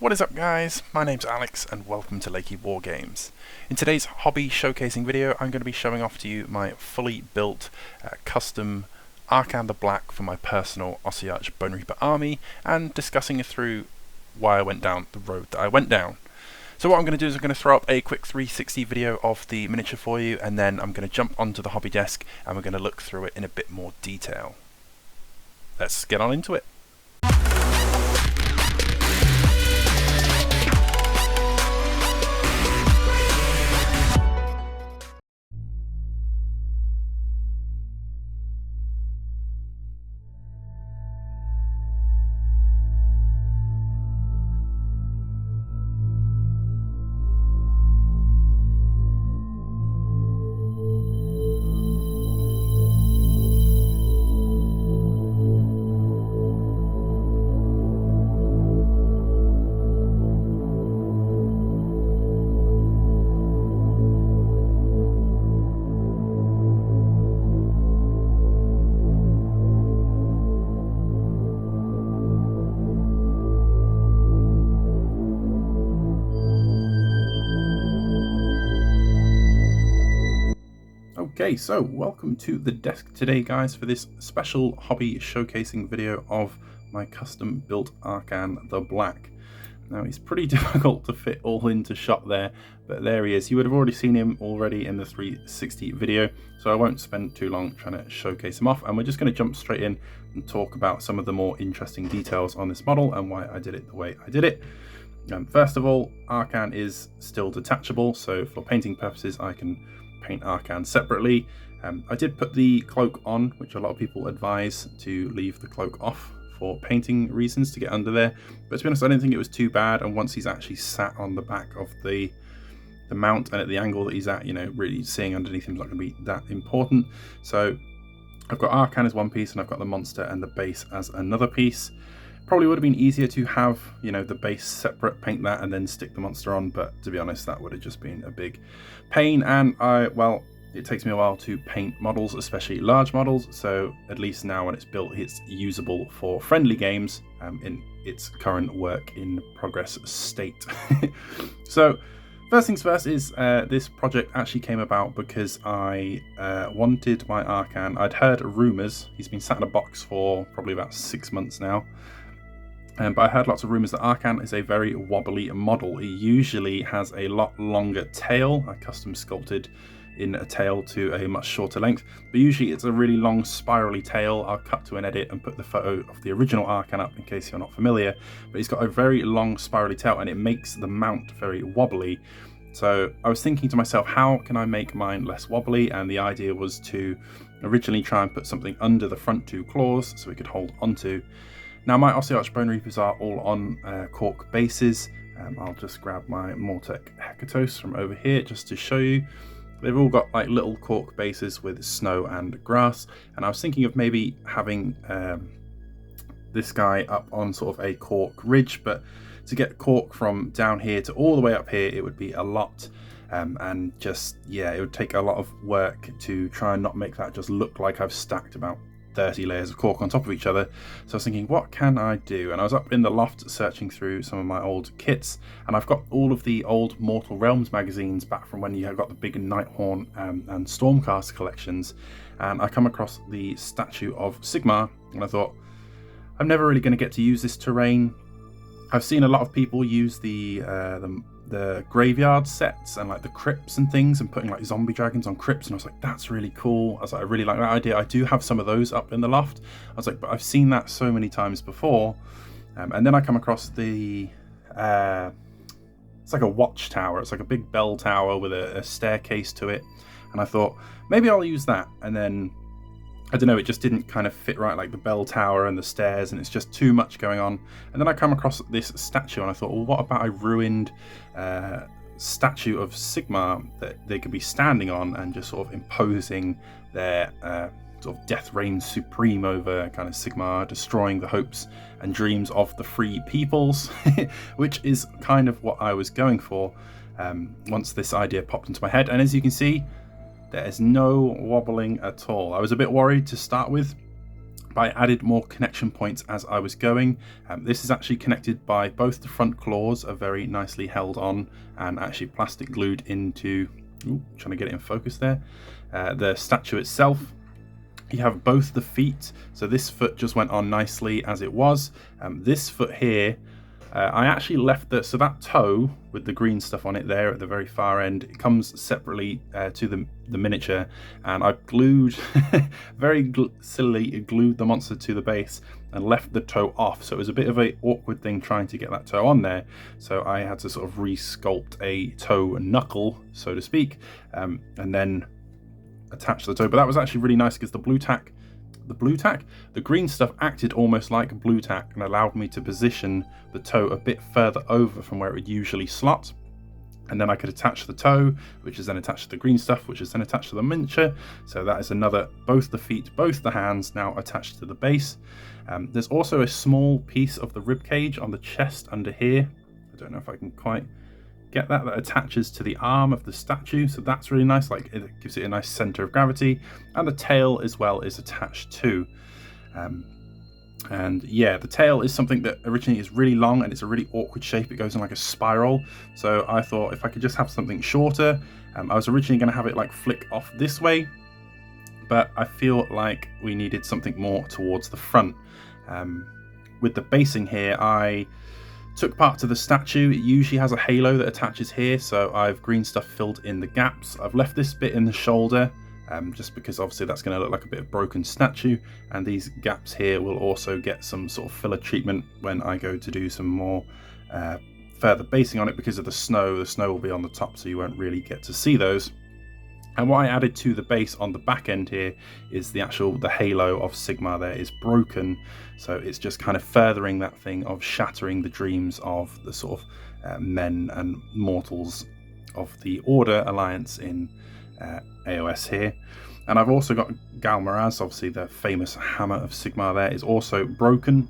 What is up guys, my name's Alex and welcome to Lakey Wargames. In today's hobby showcasing video I'm going to be showing off to you my fully built custom Arkhan the Black for my personal Ossiarch Bonereaper army and discussing through why I went down the road that I went down. So what I'm going to do is I'm going to throw up a quick 360 video of the miniature for you, and then I'm going to jump onto the hobby desk and we're going to look through it in a bit more detail. Let's get on into it. Okay, so welcome to the desk today guys for this special hobby showcasing video of my custom built Arkhan the Black. Now he's pretty difficult to fit all into shot there, but there he is. You would have already seen him already in the 360 video, so I won't spend too long trying to showcase him off, and we're just going to jump straight in and talk about some of the more interesting details on this model and why I did it the way I did it. First of all, Arkhan is still detachable, so for painting purposes I can paint Arkhan separately. I did put the cloak on, which a lot of people advise to leave the cloak off for painting reasons to get under there, but to be honest I didn't think it was too bad, and once he's actually sat on the back of the mount and at the angle that he's at, you know, really seeing underneath him is not going to be that important. So I've got Arkhan as one piece and I've got the monster and the base as another piece. Probably would have been easier to have, you know, the base separate, paint that and then stick the monster on, but to be honest that would have just been a big pain, and well, it takes me a while to paint models, especially large models, so at least now when it's built it's usable for friendly games in its current work in progress state. So first things first is this project actually came about because I wanted my Arkhan. I'd heard rumours, he's been sat in a box for probably about 6 months now, but I heard lots of rumours that Arkhan is a very wobbly model. He usually has a lot longer tail. I custom sculpted in a tail to a much shorter length, but usually it's a really long spirally tail. I'll cut to an edit and put the photo of the original Arkhan up in case you're not familiar, but he's got a very long spirally tail and it makes the mount very wobbly. So I was thinking to myself, how can I make mine less wobbly? And the idea was to originally try and put something under the front two claws so we could hold onto. Now my Ossiarch Bonereapers are all on cork bases. I'll just grab my Mortec Hecatos from over here just to show you. They've all got like little cork bases with snow and grass, and I was thinking of maybe having this guy up on sort of a cork ridge, but to get cork from down here to all the way up here it would be a lot, and just, yeah, it would take a lot of work to try and not make that just look like I've stacked about 30 layers of cork on top of each other. So I was thinking, what can I do? And I was up in the loft searching through some of my old kits, and I've got all of the old Mortal Realms magazines back from when you got the big Nighthaunt and Stormcast collections, and I come across the statue of Sigmar, and I thought, I'm never really going to get to use this terrain. I've seen a lot of people use the graveyard sets and like the crypts and things, and putting like zombie dragons on crypts, and I was like, that's really cool. I was like, I really like that idea. I do have some of those up in the loft. I was like, but I've seen that so many times before. And then I come across the it's like a watchtower. It's like a big bell tower with a staircase to it, and I thought maybe I'll use that. And then I don't know, it just didn't kind of fit right, like the bell tower and the stairs, and it's just too much going on. And then I come across this statue and I thought, well, what about a ruined statue of Sigmar that they could be standing on and just sort of imposing their sort of death reigns supreme over kind of Sigmar, destroying the hopes and dreams of the free peoples, which is kind of what I was going for once this idea popped into my head. And as you can see, there is no wobbling at all. I was a bit worried to start with, but I added more connection points as I was going. This is actually connected by both the front claws are very nicely held on and actually plastic glued into, trying to get it in focus there, the statue itself. You have both the feet, so this foot just went on nicely as it was. This foot here, I actually left so that toe with the green stuff on it there at the very far end, it comes separately to the miniature, and I glued, very sillily glued the monster to the base and left the toe off. So it was a bit of an awkward thing trying to get that toe on there. So I had to sort of re-sculpt a toe knuckle, so to speak, and then attach the toe. But that was actually really nice because the green stuff acted almost like blue tack and allowed me to position the toe a bit further over from where it would usually slot. And then I could attach the toe, which is then attached to the green stuff, which is then attached to the miniature. So that is another, both the feet, both the hands now attached to the base. There's also a small piece of the rib cage on the chest under here. I don't know if I can quite get that attaches to the arm of the statue, so that's really nice. Like, it gives it a nice center of gravity, and the tail as well is attached too. And yeah, the tail is something that originally is really long and it's a really awkward shape. It goes in like a spiral, so I thought if I could just have something shorter. I was originally going to have it like flick off this way, but I feel like we needed something more towards the front. With the basing here, I took part to the statue. It usually has a halo that attaches here, so I've green stuff filled in the gaps. I've left this bit in the shoulder, just because obviously that's going to look like a bit of broken statue, and these gaps here will also get some sort of filler treatment when I go to do some more further basing on it. Because of the snow will be on the top, so you won't really get to see those. And what I added to the base on the back end here is the halo of Sigmar there is broken. So it's just kind of furthering that thing of shattering the dreams of the sort of men and mortals of the Order Alliance in AOS here. And I've also got Galmaraz, obviously the famous hammer of Sigmar there, is also broken.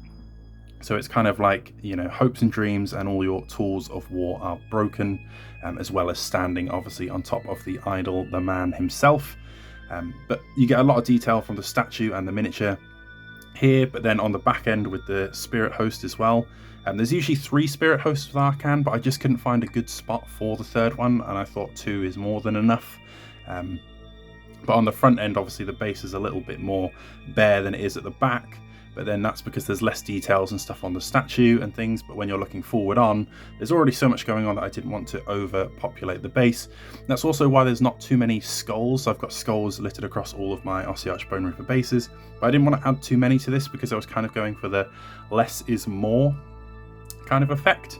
So it's kind of like, you know, hopes and dreams and all your tools of war are broken, as well as standing obviously on top of the idol, the man himself. But you get a lot of detail from the statue and the miniature here, but then on the back end with the spirit host as well. There's usually 3 spirit hosts with Arkhan, but I just couldn't find a good spot for the third one, and I thought 2 is more than enough. But on the front end, obviously the base is a little bit more bare than it is at the back. But then that's because there's less details and stuff on the statue and things. But when you're looking forward on, there's already so much going on that I didn't want to overpopulate the base. That's also why there's not too many skulls. I've got skulls littered across all of my Ossiarch Bonereaper bases. But I didn't want to add too many to this because I was kind of going for the less is more kind of effect.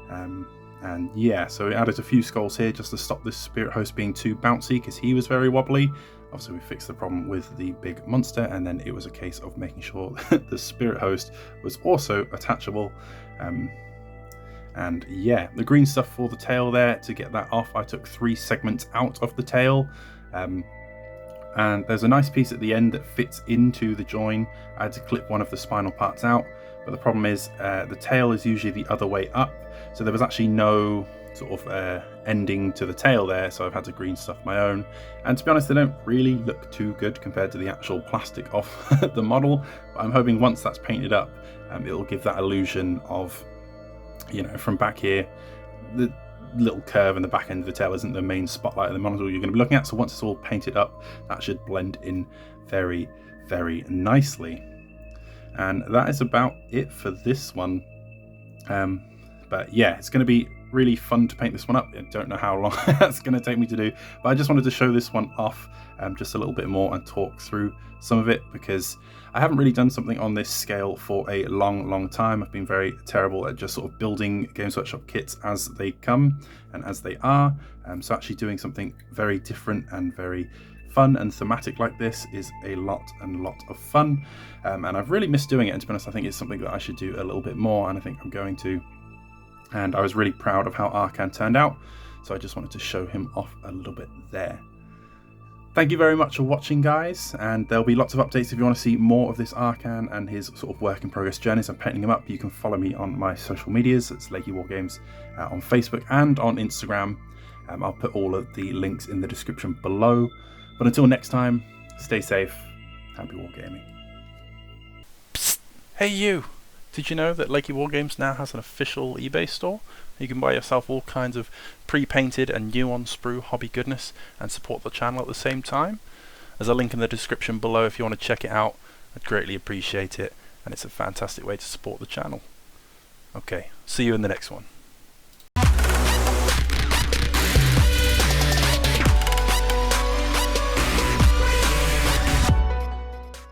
And yeah, so we added a few skulls here just to stop this spirit host being too bouncy because he was very wobbly. Obviously we fixed the problem with the big monster, and then it was a case of making sure that the spirit host was also attachable. And yeah, the green stuff for the tail there, to get that off, I took 3 segments out of the tail. And there's a nice piece at the end that fits into the join. I had to clip one of the spinal parts out, but the problem is the tail is usually the other way up, so there was actually no sort of ending to the tail there, so I've had to green stuff my own. And to be honest, they don't really look too good compared to the actual plastic of the model, but I'm hoping once that's painted up, it'll give that illusion of, you know, from back here, the little curve in the back end of the tail isn't the main spotlight of the model you're going to be looking at, so once it's all painted up, that should blend in very, very nicely. And that is about it for this one. But yeah, it's going to be really fun to paint this one up. I don't know how long that's going to take me to do, but I just wanted to show this one off just a little bit more and talk through some of it, because I haven't really done something on this scale for a long time. I've been very terrible at just sort of building Games Workshop kits as they come and as they are. So actually doing something very different and very fun and thematic like this is a lot of fun. And I've really missed doing it, and to be honest, I think it's something that I should do a little bit more, and I think I'm going to. And I was really proud of how Arkhan turned out, so I just wanted to show him off a little bit there. Thank you very much for watching, guys, and there'll be lots of updates if you want to see more of this Arkhan and his sort of work in progress journeys. I'm painting him up. You can follow me on my social medias. It's Lakey Wargames on Facebook and on Instagram. I'll put all of the links in the description below. But until next time, stay safe, happy wargaming. Hey you! Did you know that Lakey Wargames now has an official eBay store? You can buy yourself all kinds of pre-painted and new on sprue hobby goodness and support the channel at the same time. There's a link in the description below if you want to check it out. I'd greatly appreciate it, and it's a fantastic way to support the channel. Okay, see you in the next one.